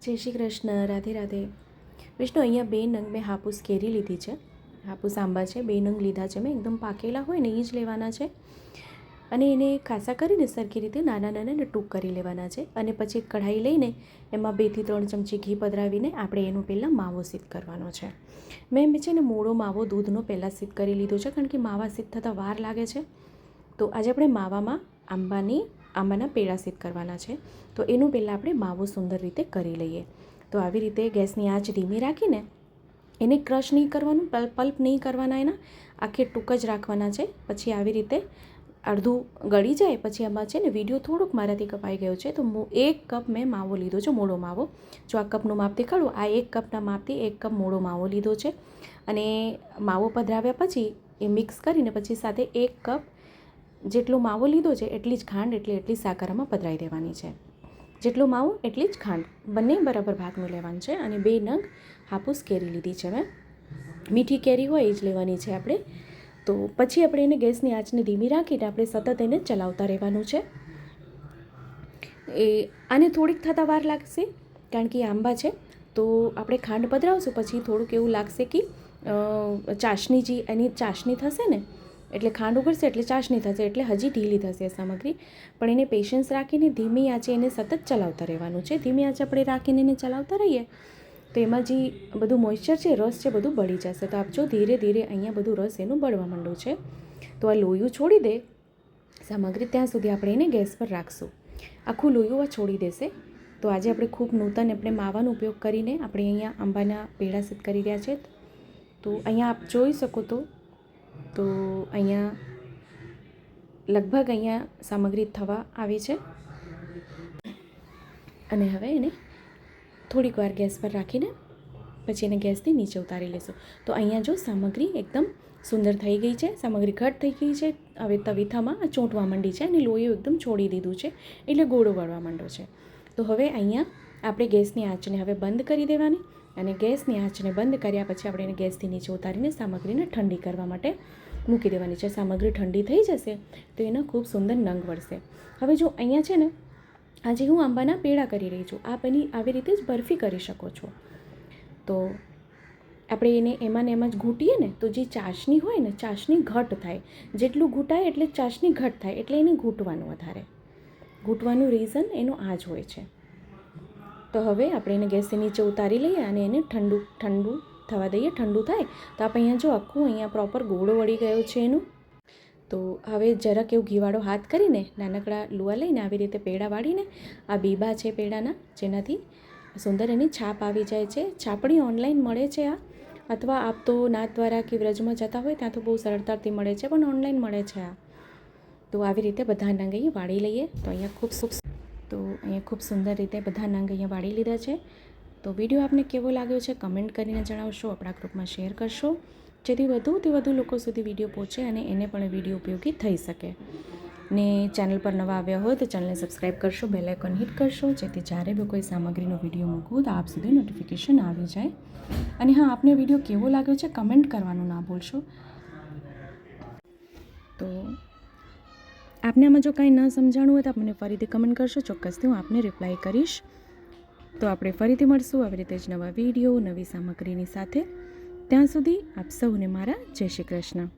જય શ્રી કૃષ્ણ, રાધે રાધે. વિષ્ણુ, અહીંયા 2 નંગ મેં હાપુસ કેરી લીધી છે. હાપુસ આંબા છે, 2 નંગ લીધા છે મેં. એકદમ પાકેલા હોય ને એ જ લેવાના છે. અને એને ખાસા કરીને સરખી રીતે નાના નાના ને ટૂંક કરી લેવાના છે. અને પછી કઢાઈ લઈને એમાં 2 થી 3 ચમચી ઘી પધરાવીને આપણે એનો પહેલાં માવો સિદ્ધ કરવાનો છે. મેં છે ને મોળો માવો દૂધનો પહેલાં સિદ્ધ કરી લીધો છે, કારણ કે માવા સિદ્ધ થતાં વાર લાગે છે. તો આજે આપણે માવામાં આંબાના પેડા સિદ્ધ કરવાના છે. તો એનું પહેલાં આપણે માવો સુંદર રીતે કરી લઈએ. તો આવી રીતે ગેસની આંચ ધીમી રાખીને એને ક્રશ નહીં કરવાનું, પલ્પ નહીં કરવાના, એના આખે ટૂંક જ રાખવાના છે. પછી આવી રીતે અડધું ગળી જાય પછી આમાં છે ને વિડીયો થોડુંક મારાથી કપાઈ ગયો છે. તો 1 કપ મેં માવો લીધો છે, મોળો માવો. જો આ કપનું માપ દેખાડું, આ 1 કપના માપથી 1 કપ મોળો માવો લીધો છે. અને માવો પધરાવ્યા પછી એ મિક્સ કરીને પછી સાથે 1 કપ જેટલો માવો લીધો છે એટલી જ ખાંડ એટલી સાકર આમાં પધરાવી દેવાની છે. જેટલો માવો એટલી જ ખાંડ, બંને બરાબર ભાગનું લેવાનું છે. અને 2 નંગ હાપુસ કેરી લીધી છે મેં. મીઠી કેરી હોય એ જ લેવાની છે આપણે. તો પછી આપણે એને ગેસની આંચને ધીમી રાખીને આપણે સતત એને ચલાવતા રહેવાનું છે. આને થોડીક થતાં વાર લાગશે, કારણ કે આંબા છે. તો આપણે ખાંડ પધરાવશું પછી થોડુંક એવું લાગશે કે ચાસણી એની ચાસણી થશે ને, એટલે ખાંડ ઉગળશે એટલે ચાસણી થશે, એટલે હજી ઢીલી થશે સામગ્રી. પણ એને પેશન્સ રાખીને ધીમી આંચે એને સતત ચલાવતા રહેવાનું છે. ધીમી આંચે આપણે રાખીને એને ચલાવતા રહીએ તો એમાં જે બધું મોઇશ્ચર છે, રસ છે, બધું બળી જશે. તો આપજો ધીરે ધીરે અહીંયા બધું રસ એનું બળવા માંડ્યું છે. તો આ લોયું છોડી દે સામગ્રી ત્યાં સુધી આપણે એને ગેસ પર રાખશું. આખું લોયું આ છોડી દેશે. તો આજે આપણે ખૂબ નૂતન આપણે માવાનો ઉપયોગ કરીને આપણે અહીંયા આંબાના પેડા સિદ્ધ કરી રહ્યા છે. તો અહીંયા આપ જોઈ શકો તો અહીંયા લગભગ અહીંયા સામગ્રી થવા આવી છે. અને હવે એને થોડીક વાર ગેસ પર રાખીને પછી એને ગેસથી નીચે ઉતારી લેશું. તો અહીંયા જો સામગ્રી એકદમ સુંદર થઈ ગઈ છે, સામગ્રી ઘટ થઈ ગઈ છે. હવે તવીથામાં ચોંટવા માંડી છે અને લોહીઓ એકદમ છોડી દીધું છે, એટલે ગોળો વળવા માંડ્યો છે. તો હવે અહીંયા આપણે ગેસની આંચને હવે બંધ કરી દેવાની. અને ગેસની આંચને બંધ કર્યા પછી આપણે એને ગેસથી નીચે ઉતારીને સામગ્રીને ઠંડી કરવા માટે મૂકી દેવાની છે. સામગ્રી ઠંડી થઈ જશે તો એના ખૂબ સુંદર નંગ વળશે. હવે જો અહીંયા છે ને, આજે હું આંબાના પેડા કરી રહી છું. આપ એની આવી રીતે જ બરફી કરી શકો છો. તો આપણે એને એમાં ને એમાં જ ઘૂંટીએ ને તો જે ચાસણી હોય ને, ચાસણી ઘટ થાય. જેટલું ઘૂંટાય એટલે ચાસણી ઘટ થાય, એટલે એને ઘૂંટવાનું વધારે. ઘૂંટવાનું રીઝન એનું આ જ હોય છે. તો હવે આપણે એને ગેસથી નીચે ઉતારી લઈએ અને એને ઠંડુ થવા દઈએ. ઠંડુ થાય તો આપણે અહીંયા જો આખું અહીંયા પ્રોપર ગોળો વળી ગયો છે એનું. તો હવે જરાક એવું ઘીવાળો હાથ કરીને નાનકડા લુવા લઈને આવી રીતે પેડા વાળીને આ બીબા છે પેડાના, જેનાથી સુંદર એની છાપ આવી જાય છે. છાપડી ઓનલાઈન મળે છે આ, અથવા આપ તો નાથ દ્વારા કે વ્રજમાં જતા હોય ત્યાં તો બહુ સરળતાથી મળે છે, પણ ઓનલાઈન મળે છે આ. તો આવી રીતે બધા નંગ અહીં વાળી લઈએ. તો અહીંયા ખૂબ સુંદર રીતે બધા નંગ અહીંયા વાળી લીધા છે. તો વિડીયો આપને કેવો લાગ્યો છે કમેન્ટ કરીને જણાવશો, આપણા ગ્રુપમાં શેર કરશો, જેથી વધુ લોકો સુધી વિડીયો પહોંચે અને એને પણ વિડીયો ઉપયોગી થઈ શકે. ને ચેનલ પર નવા આવ્યા હોય તો ચેનલને સબસ્ક્રાઈબ કરશો, બેલ આઇકોન હિટ કરશો, જેથી જ્યારે બી કોઈ સામગ્રીનો વિડીયો મૂકવું તો આપ સુધી નોટિફિકેશન આવી જાય. અને હા, આપને વિડીયો કેવો લાગ્યો છે કમેન્ટ કરવાનું ના ભૂલશો. તો આપને આમાં જો કાંઈ ન સમજાણું હોય તો આપ મને ફરીથી કમેન્ટ કરશો, ચોક્કસથી હું આપને રિપ્લાય કરીશ. તો આપણે ફરીથી મળશું આવી રીતે જ નવા વિડીયો, નવી સામગ્રીની સાથે. ત્યાં સુધી આપ સૌને મારા જય શ્રી કૃષ્ણ.